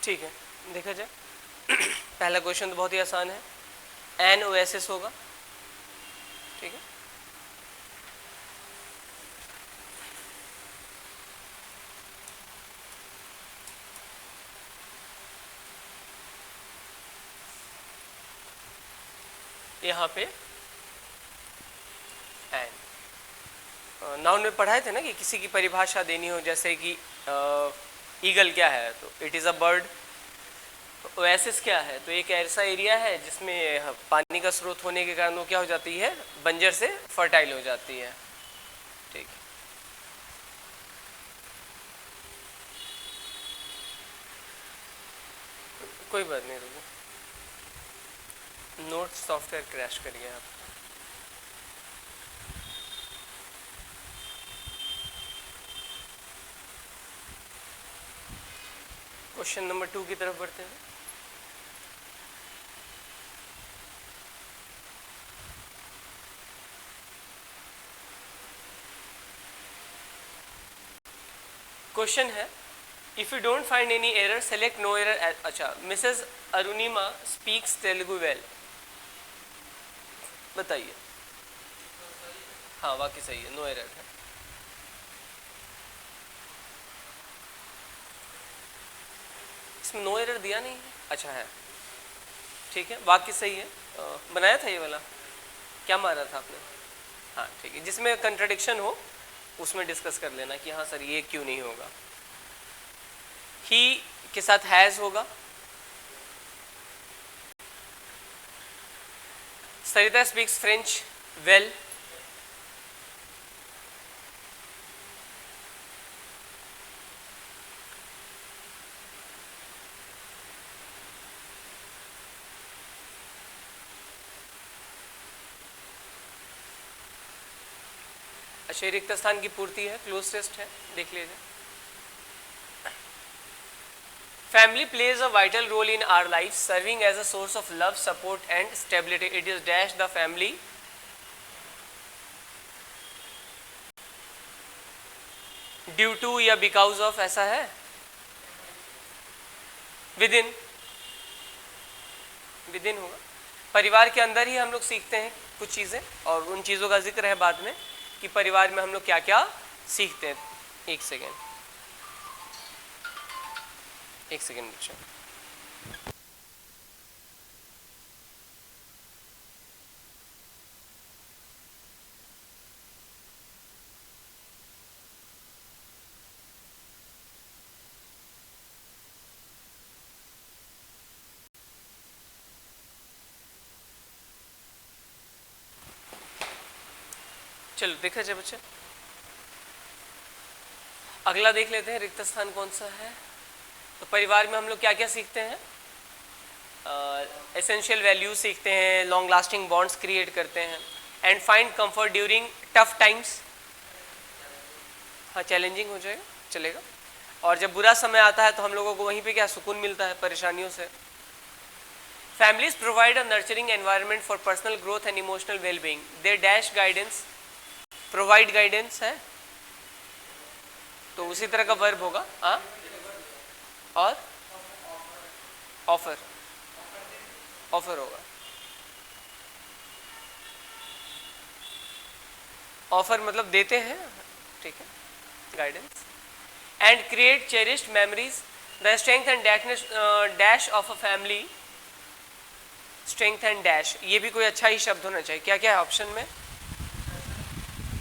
ठीक है, देखा जाए। पहला क्वेश्चन तो बहुत ही आसान है, एन ओएसिस होगा, ठीक है। यहाँ पे एन नाउन में पढ़ाए थे ना कि किसी की परिभाषा देनी हो, जैसे कि ईगल क्या है, तो it is a bird. Oasis क्या है, तो एक ऐसा एरिया है जिसमें पानी का स्रोत होने के कारण वो क्या हो जाती है, बंजर से फर्टाइल हो जाती है, ठीक। कोई बात नहीं, रुको, नोट सॉफ्टवेयर क्रैश कर गया आपका। क्वेश्चन नंबर 2 की तरफ बढ़ते हैं। क्वेश्चन है, if you don't find any error select no error. अच्छा, Mrs Arunima speaks Telugu well, बताइए। हाँ, वाकई सही है, नो एरर है। इसमें नो एरर दिया नहीं है, अच्छा है, ठीक है, वाकई सही है। बनाया था ये वाला, क्या मारा था आपने? हाँ ठीक है, जिसमें कंट्रडिक्शन हो उसमें डिस्कस कर लेना कि हाँ सर ये क्यों नहीं होगा। ही के साथ हैज होगा। सरिता स्पीक्स फ्रेंच वेल। अच्छा, रिक्त स्थान की पूर्ति है, क्लोज टेस्ट है, देख लीजिए। Family plays a vital role in our life, serving as a source of love, support and stability. It is dash the family. Due to या बिकॉज ऑफ, ऐसा है। विद इन, विद इन होगा। परिवार के अंदर ही हम लोग सीखते हैं कुछ चीज़ें, और उन चीज़ों का जिक्र है बाद में कि परिवार में हम लोग क्या क्या सीखते हैं। एक सेकेंड बच्चा। चलो देखा जाए बच्चे, अगला देख लेते हैं रिक्त स्थान कौन सा है। तो परिवार में हम लोग क्या क्या सीखते हैं, एसेंशियल वैल्यूज सीखते हैं, लॉन्ग लास्टिंग बॉन्ड्स क्रिएट करते हैं, and find comfort during tough times. हाँ, चैलेंजिंग हो जाएगा, चलेगा। और जब बुरा समय आता है तो हम लोगों को वहीं पे क्या सुकून मिलता है परेशानियों से। Families provide a nurturing environment for personal growth and emotional wellbeing. They dash guidance, provide guidance है, तो उसी तरह का वर्ब होगा। हाँ, और ऑफर, ऑफर होगा। ऑफर मतलब देते हैं, ठीक है, guidance. And create cherished memories, the strength and dash of a family. Strength and dash, ये भी कोई अच्छा ही शब्द होना चाहिए। क्या क्या है ऑप्शन में,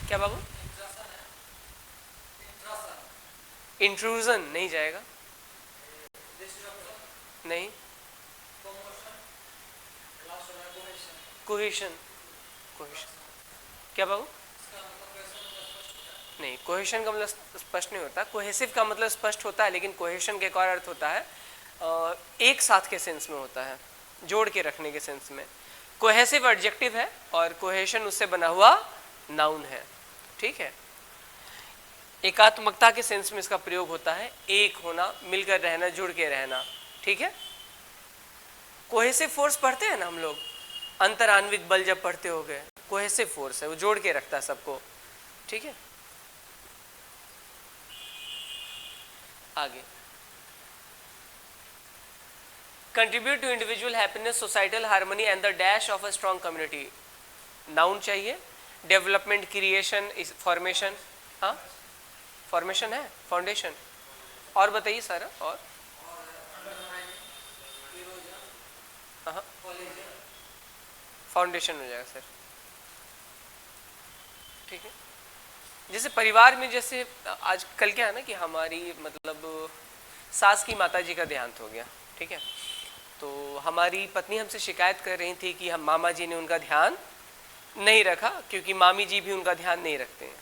क्या बाबू? इंट्रूजन नहीं जाएगा, नहीं। कोहेशन, कोहेशन, क्या बाबू? नहीं, कोहेशन का मतलब स्पष्ट नहीं होता। कोहेसिव का मतलब स्पष्ट होता है, लेकिन कोहेशन का एक और अर्थ होता है, एक साथ के सेंस में होता है, जोड़ के रखने के सेंस में। कोहेसिव एडजेक्टिव है और कोहेशन उससे बना हुआ नाउन है, ठीक है। एकात्मकता के सेंस में इसका प्रयोग होता है, एक होना, मिलकर रहना, जुड़ के रहना, ठीक है। कोहेसिव फोर्स पढ़ते हैं ना हम लोग, अंतरान्विक बल जब पढ़ते हो गए, कोहेसिव फोर्स है, वो जोड़ के रखता है सबको, ठीक है। आगे contribute to individual happiness, societal harmony and the dash of a strong community. Noun चाहिए। Development, creation, formation. हाँ, फॉर्मेशन है, फाउंडेशन। और बताइए सारा। और हाँ, फाउंडेशन हो जाएगा सर। ठीक है। जैसे परिवार में, जैसे आज कल क्या है ना कि हमारी मतलब सास की माता जी का देहांत हो गया। ठीक है। तो हमारी पत्नी हमसे शिकायत कर रही थी कि हम मामा जी ने उनका ध्यान नहीं रखा, क्योंकि मामी जी भी उनका ध्यान नहीं रखते हैं।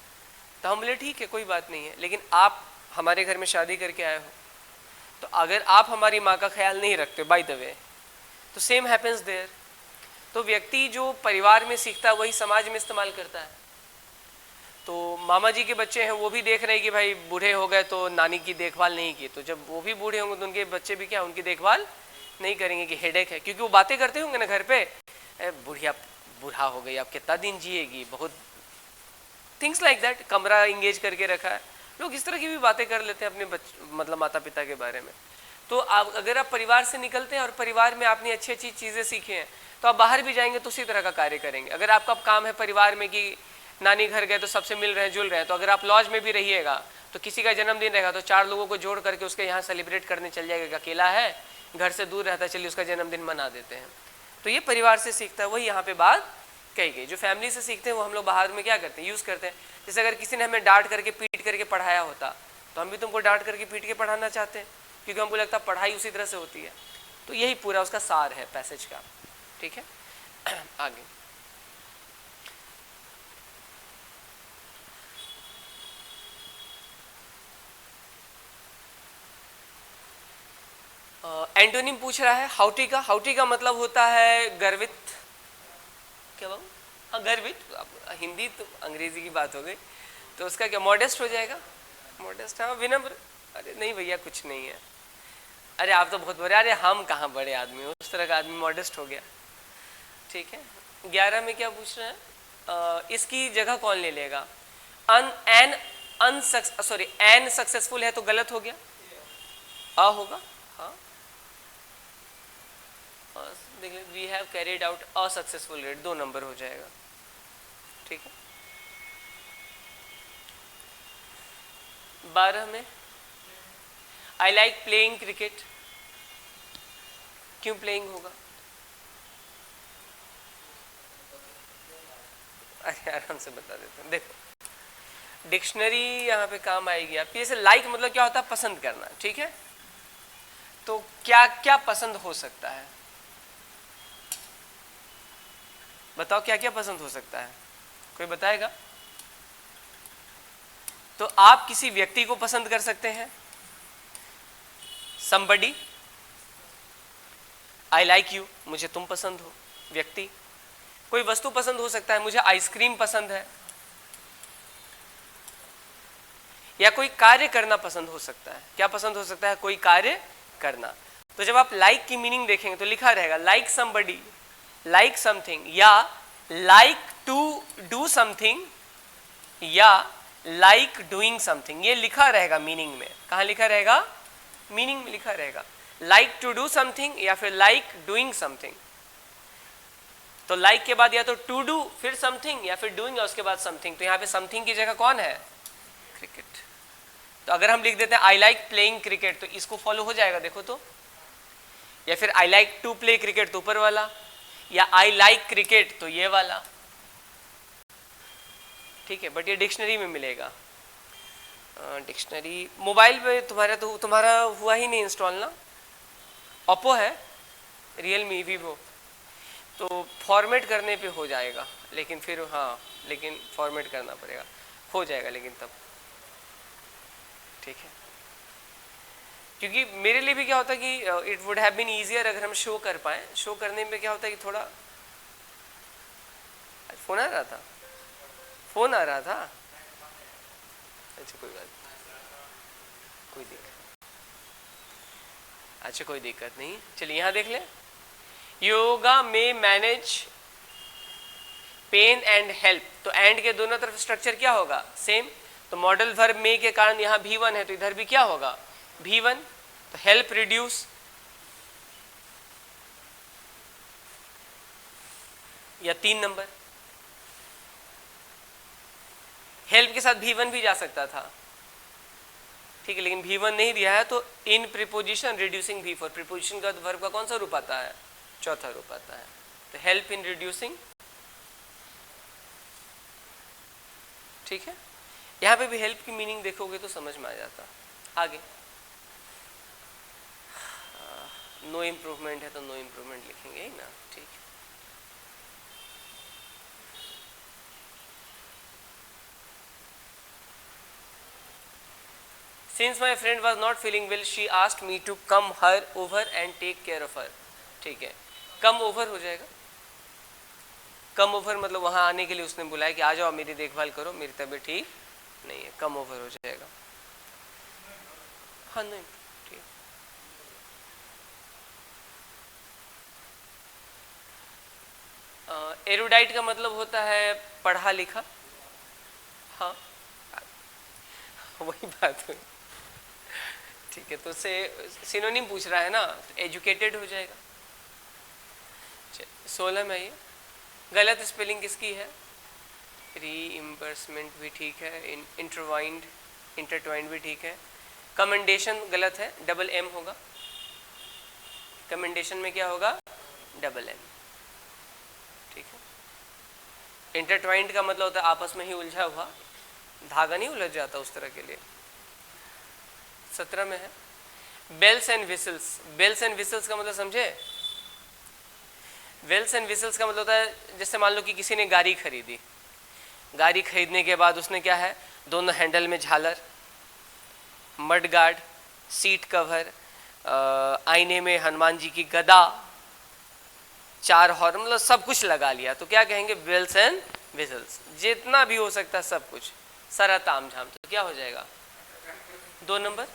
तो हम बोले ठीक है, कोई बात नहीं है, लेकिन आप हमारे घर में शादी करके आए हो, तो अगर आप हमारी माँ का ख्याल नहीं रखते बाय द वे, तो सेम हैपेंस देयर। तो व्यक्ति जो परिवार में सीखता है वही समाज में इस्तेमाल करता है। तो मामा जी के बच्चे हैं, वो भी देख रहे हैं कि भाई बूढ़े हो गए तो नानी की देखभाल नहीं की, तो जब वो भी बूढ़े होंगे तो उनके बच्चे भी क्या उनकी देखभाल नहीं करेंगे कि हेडेक है, क्योंकि वो बातें करते होंगे ना घर पे, बुढ़िया बूढ़ा हो गई, आप कितना दिन जिएगी, बहुत थिंग्स लाइक दैट। कमरा इंगेज करके रखा है, लोग इस तरह की भी बातें कर लेते हैं अपने मतलब माता पिता के बारे में। तो आप अगर आप परिवार से निकलते हैं और परिवार में आपने अच्छी अच्छी चीज़ें सीखी हैं, तो आप बाहर भी जाएंगे तो उसी तरह का कार्य करेंगे। अगर आपका काम है परिवार में कि नानी घर गए तो सबसे मिल रहे हैं जुल रहे हैं, तो अगर आप लॉज में भी रहिएगा तो किसी का जन्मदिन रहेगा तो 4 लोगों को जोड़ करके उसके यहाँ सेलिब्रेट करने चल जाएगा। अकेला है, घर से दूर रहता है, चलिए उसका जन्मदिन मना देते हैं। तो ये परिवार से सीखता है, वही यहाँ पे बात कही गई। जो फैमिली से सीखते हैं वो हम लोग बाहर में क्या करते हैं, यूज़ करते हैं। जैसे अगर किसी ने हमें डांट करके पीट करके पढ़ाया होता, तो हम भी तुमको डांट करके पीट के पढ़ाना चाहते हैं, क्योंकि हमको लगता है पढ़ाई उसी तरह से होती है। तो यही पूरा उसका सार है पैसेज का। ठीक है। आगे एंटोनिम पूछ रहा है हाउटी का। हाउटी का मतलब होता है गर्वित। क्या बाबू? हाँ, गर्वित। हिंदी तो अंग्रेजी की बात हो गई, तो उसका क्या मॉडेस्ट हो जाएगा। मॉडेस्ट, हाँ, विनम्र। अरे नहीं भैया, कुछ नहीं है। अरे आप तो बहुत बड़े। अरे हम कहाँ बड़े आदमी, उस तरह का आदमी मॉडेस्ट हो गया। ठीक है। 11 में क्या पूछ रहे हैं, इसकी जगह कौन ले लेगा। एन सक्सेसफुल है तो गलत हो गया, अ होगा। हाँ, देख लें, we have carried out a successful raid, 2 number हो जाएगा। ठीक है। 12 में आई लाइक प्लेइंग क्रिकेट, क्यों प्लेइंग होगा। अरे आराम से बता देते हैं। देखो डिक्शनरी यहाँ पे काम आएगी आपकी। जैसे लाइक मतलब क्या होता है, पसंद करना। ठीक है। तो क्या क्या पसंद हो सकता है, बताओ क्या क्या पसंद हो सकता है, कोई बताएगा। तो आप किसी व्यक्ति को पसंद कर सकते हैं, somebody, आई लाइक यू, मुझे तुम पसंद हो, व्यक्ति। कोई वस्तु पसंद हो सकता है, मुझे आइसक्रीम पसंद है, या कोई कार्य करना पसंद हो सकता है। क्या पसंद हो सकता है, कोई कार्य करना। तो जब आप लाइक की मीनिंग देखेंगे तो लिखा रहेगा लाइक समबडी, लाइक समथिंग, या लाइक टू डू समथिंग, या लाइक डूइंग समथिंग। ये लिखा रहेगा मीनिंग में। कहाँ लिखा रहेगा, मीनिंग में लिखा रहेगा। लाइक टू डू समथिंग या फिर लाइक डूइंग समथिंग। तो लाइक के बाद या तो टू डू फिर समथिंग, या फिर डूइंग और उसके बाद समथिंग। तो यहाँ पे समथिंग की जगह कौन है, क्रिकेट। तो अगर हम लिख देते हैं आई लाइक प्लेइंग क्रिकेट, तो इसको फॉलो हो जाएगा, देखो तो। या फिर I like to play cricket, तो ऊपर वाला, या आई लाइक क्रिकेट तो ये वाला। ठीक है, बट ये डिक्शनरी में मिलेगा। डिक्शनरी मोबाइल पे तुम्हारा हुआ ही नहीं इंस्टॉल ना। ओप्पो है, रियलमी, वीवो, तो फॉर्मेट करने पे हो जाएगा, लेकिन फिर हाँ, लेकिन फॉर्मेट करना पड़ेगा, हो जाएगा लेकिन तब। ठीक है। क्योंकि मेरे लिए भी क्या होता है कि it would have been easier अगर हम शो कर पाए। शो करने में क्या होता है कि थोड़ा फोन आ रहा था, फोन आ रहा था। अच्छा कोई बात, कोई दिक्कत, अच्छा कोई दिक्कत नहीं। चलिए यहाँ देख लें, योगा में मैनेज पेन एंड हेल्प। तो एंड के दोनों तरफ स्ट्रक्चर क्या होगा, सेम। तो मॉडल वर्ब में के कारण यहाँ V1 है, तो इधर भी क्या होगा, V1। तो हेल्प रिड्यूस, या 3 नंबर। हेल्प के साथ V1 भी जा सकता था, ठीक है, लेकिन V1 नहीं दिया है, तो इन प्रीपोजिशन रिड्यूसिंग V4, प्रीपोजिशन का वर्ब का कौन सा रूप आता है? चौथा रूप आता है। तो हेल्प इन रिड्यूसिंग, ठीक है। यहाँ पे भी हेल्प की मीनिंग देखोगे तो समझ में आ जाता। आगे नो इम्प्रूवमेंट है तो नो इम्प्रूवमेंट लिखेंगे ही ना, ठीक है। Since my friend was not feeling well, she asked me to come her over and take care of her, ठीक है। कम ओवर हो जाएगा, कम ओवर मतलब वहां आने के लिए उसने बुलाया कि आ जाओ मेरी देखभाल करो, मेरी तबीयत ठीक नहीं है, कम ओवर हो जाएगा। हाँ नहीं ठीक। एरुडाइट का मतलब होता है पढ़ा लिखा, हाँ वही बात है, ठीक है। तो उससे सिनोनिम पूछ रहा है ना, तो एजुकेटेड हो जाएगा। 16 में ये गलत स्पेलिंग किसकी है? रीइंबर्समेंट भी ठीक है, इंटरवाइंड इंटरट्वाइंड भी ठीक है। कमेंडेशन गलत है, डबल एम होगा, कमेंडेशन में क्या होगा? डबल एम, ठीक है। इंटरट्वाइंड का मतलब होता है आपस में ही उलझा हुआ, धागा नहीं उलझ जाता उस तरह के लिए। 17 में है bells and whistles. Bells and whistles का मतलब समझे? बेल्स एंड विसल्स का मतलब होता है जैसे मान लो कि किसी ने गाड़ी खरीदी, गाड़ी खरीदने के बाद उसने क्या है, दोनों हैंडल में झालर, मड गार्ड, सीट कवर, आईने में हनुमान जी की गदा, 4 हॉर्न, मतलब सब कुछ लगा लिया, तो क्या कहेंगे? Bells and whistles. जितना भी हो सकता है सब कुछ, सारा ताम झाम, तो क्या हो जाएगा? 2 number.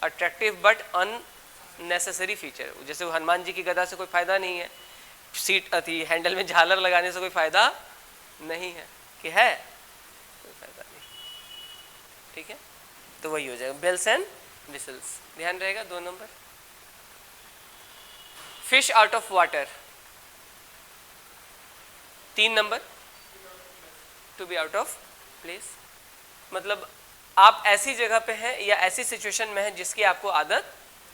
Attractive but unnecessary feature, जैसे हनुमान जी की गदा से कोई फायदा नहीं है, सीट अथी हैंडल में झालर लगाने से कोई फायदा नहीं है, कि है कोई फायदा नहीं, ठीक है। तो वही हो जाएगा बेल्स एंड विसल्स, ध्यान रहेगा। 2 number. Fish out of water, 3 number. To be out of place, मतलब आप ऐसी जगह पे हैं या ऐसी सिचुएशन में हैं जिसकी आपको आदत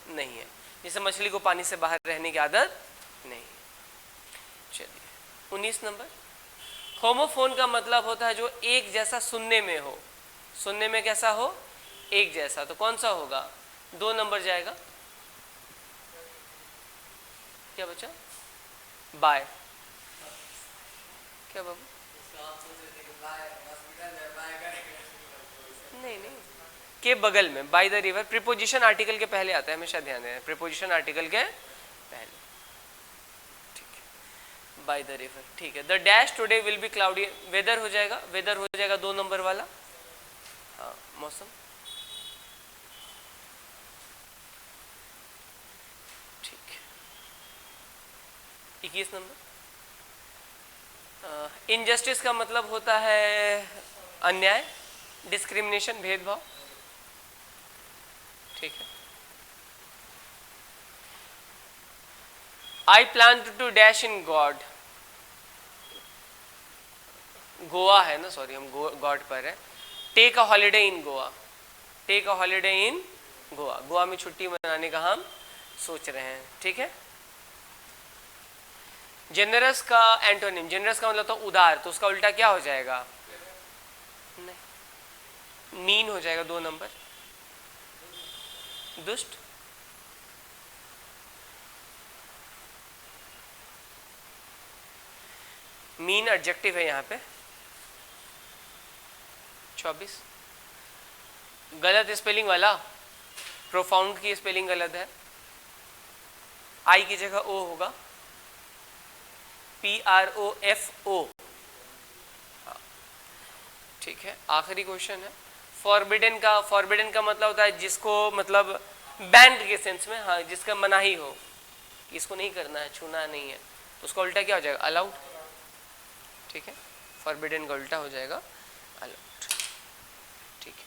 नहीं है, जैसे मछली को पानी से बाहर रहने की आदत नहीं है। चलिए 19 नंबर। होमोफोन का मतलब होता है जो एक जैसा सुनने में हो, सुनने में कैसा हो? एक जैसा, तो कौन सा होगा? 2 नंबर जाएगा। क्या बचा? बाय, क्या बाबू? नहीं नहीं, के बगल में, by the river. Preposition article के पहले आता है, हमेशा ध्यान देना, प्रीपोजिशन आर्टिकल के पहले, ठीक है। बाय द रिवर, ठीक है। The dash today will be cloudy, weather हो जाएगा, वेदर हो जाएगा 2 नंबर वाला, हाँ मौसम, ठीक। 21 नंबर। इनजस्टिस का मतलब होता है अन्याय, डिस्क्रिमिनेशन, भेदभाव, ठीक है। I plan to dash in god, Goa है ना, सॉरी हम गॉड पर है। Take a holiday in Goa, take a holiday in Goa, Goa में छुट्टी मनाने का हम सोच रहे हैं, ठीक है। जेनरस का एंटोनिम, जेनरस का मतलब तो उदार, तो उसका उल्टा क्या हो जाएगा? नहीं, मीन हो जाएगा 2 नंबर। दुष्ट, मीन एडजेक्टिव है यहाँ पे। 24 गलत स्पेलिंग वाला, प्रोफाउंड की स्पेलिंग गलत है, आई की जगह ओ होगा, PROFO, ठीक है। आखिरी क्वेश्चन है फॉरबिडन का। फॉरबिडन का मतलब होता है जिसको, मतलब बैंड के सेंस में, हाँ जिसका मनाही हो, इसको नहीं करना है, छूना नहीं है, तो उसका उल्टा क्या हो जाएगा? अलाउड, ठीक है। फॉरबिडन का उल्टा हो जाएगा अलाउड, ठीक है।